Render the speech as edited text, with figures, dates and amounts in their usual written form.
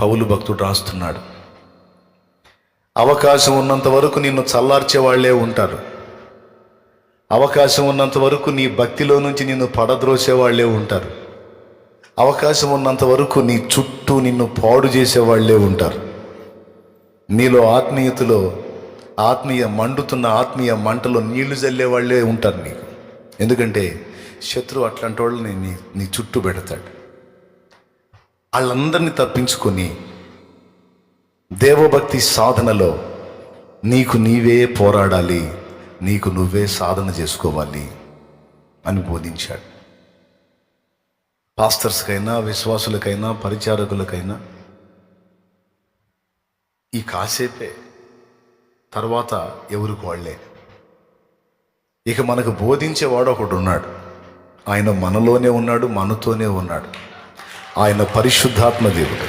పౌలు భక్తుడు రాస్తున్నాడు, అవకాశం ఉన్నంత వరకు నిన్ను చల్లార్చే వాళ్ళే ఉంటారు. అవకాశం ఉన్నంత వరకు నీ భక్తిలో నుంచి నిన్ను పడద్రోసే వాళ్ళే ఉంటారు. అవకాశం ఉన్నంత వరకు నీ చుట్టూ నిన్ను పాడు చేసేవాళ్లే ఉంటారు. నీలో ఆత్మీయతలో మండుతున్న ఆత్మీయ మంటలో నీళ్లు చల్లే వాళ్ళే ఉంటారు నీకు. ఎందుకంటే శత్రువు అట్లాంటి వాళ్ళని నీ చుట్టూ పెడతాడు. వాళ్ళందరినీ తప్పించుకొని దేవభక్తి సాధనలో నీకు నీవే పోరాడాలి, నీకు నువ్వే సాధన చేసుకోవాలి అని బోధించాడు. పాస్టర్స్కైనా, విశ్వాసులకైనా, పరిచారకులకైనా ఈ కాసేపే, తర్వాత ఎవరికి వాళ్ళే. ఇక మనకు బోధించేవాడు ఒకడు ఉన్నాడు. ఆయన మనలోనే ఉన్నాడు, మనతోనే ఉన్నాడు. ఆయన పరిశుద్ధాత్మ దేవుడు.